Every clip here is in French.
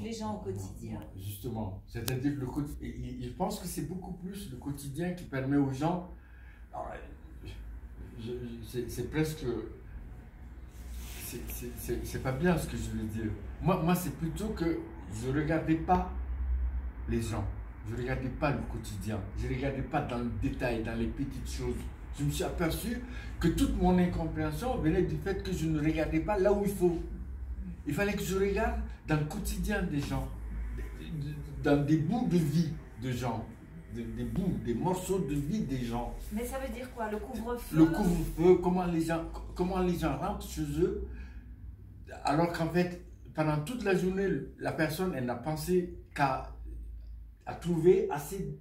les gens au quotidien? Justement, c'est-à-dire il pense que c'est beaucoup plus le quotidien qui permet aux gens. C'est presque. C'est pas bien ce que je veux dire. Moi c'est plutôt que je ne regardais pas les gens, je ne regardais pas le quotidien, je ne regardais pas dans le détail, dans les petites choses. Je me suis aperçu que toute mon incompréhension venait du fait que je ne regardais pas là où il faut. Il fallait que je regarde dans le quotidien des gens, dans des bouts de vie de gens, des morceaux de vie des gens. Mais ça veut dire quoi? Le couvre-feu? Le couvre-feu, comment les gens rentrent chez eux, alors qu'en fait, pendant toute la journée, la personne, elle n'a pensé qu'à trouver assez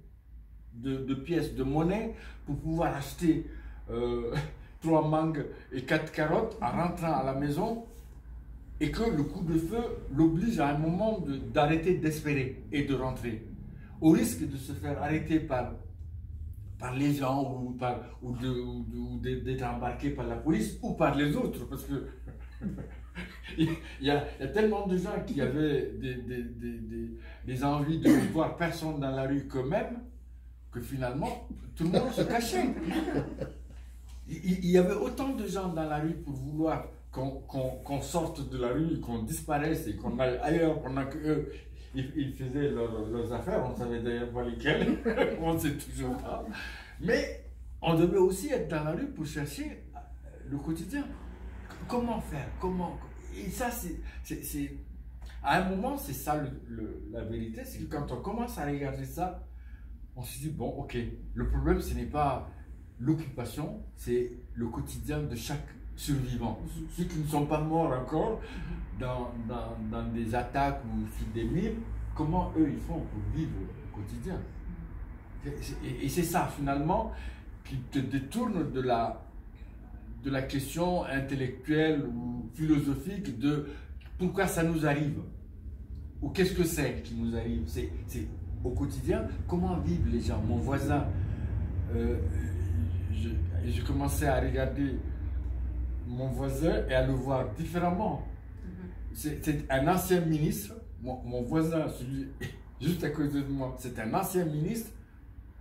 de pièces, de monnaie pour pouvoir acheter 3 mangues et 4 carottes en rentrant à la maison, et que le coup de feu l'oblige à un moment d'arrêter d'espérer et de rentrer, au risque de se faire arrêter par les gens ou d'être embarqué par la police ou par les autres, parce que il y a tellement de gens qui avaient des envies de ne voir personne dans la rue qu'eux-mêmes, que finalement tout le monde se cachait. Il y avait autant de gens dans la rue pour vouloir qu'on sorte de la rue, qu'on disparaisse et qu'on aille ailleurs pendant qu'eux ils faisaient leurs affaires. On ne savait d'ailleurs pas lesquelles, on ne sait toujours pas. Mais on devait aussi être dans la rue pour chercher le quotidien. Comment faire? Et ça, à un moment, c'est ça la vérité, c'est que quand on commence à regarder ça, on se dit, bon, ok, le problème, ce n'est pas l'occupation, c'est le quotidien de chaque survivant. Ceux qui ne sont pas morts encore dans des attaques ou sur des mines, comment eux, ils font pour vivre au quotidien? Et c'est ça, finalement, qui te détourne de la question intellectuelle ou philosophique de pourquoi ça nous arrive, ou qu'est-ce que c'est qui nous arrive. C'est au quotidien, comment vivent les gens. Mon voisin, je commençais à regarder mon voisin et à le voir différemment. C'est un ancien ministre, mon voisin, celui juste à côté de moi, c'est un ancien ministre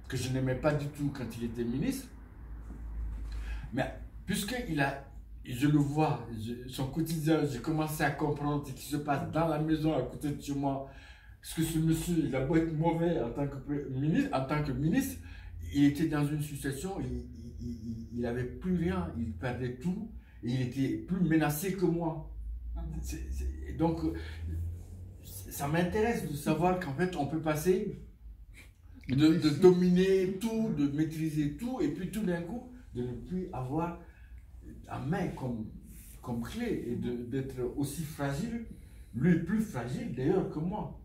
que je n'aimais pas du tout quand il était ministre. Mais puisque je le vois, son quotidien, j'ai commencé à comprendre ce qui se passe dans la maison à côté de chez moi. Parce que ce monsieur, il a beau être mauvais en tant que ministre, il était dans une situation, il n'avait plus rien, il perdait tout, et il était plus menacé que moi. Donc, ça m'intéresse de savoir qu'en fait, on peut passer de dominer tout, de maîtriser tout, et puis tout d'un coup, de ne plus avoir en main comme clé, et d'être aussi fragile, lui plus fragile d'ailleurs que moi.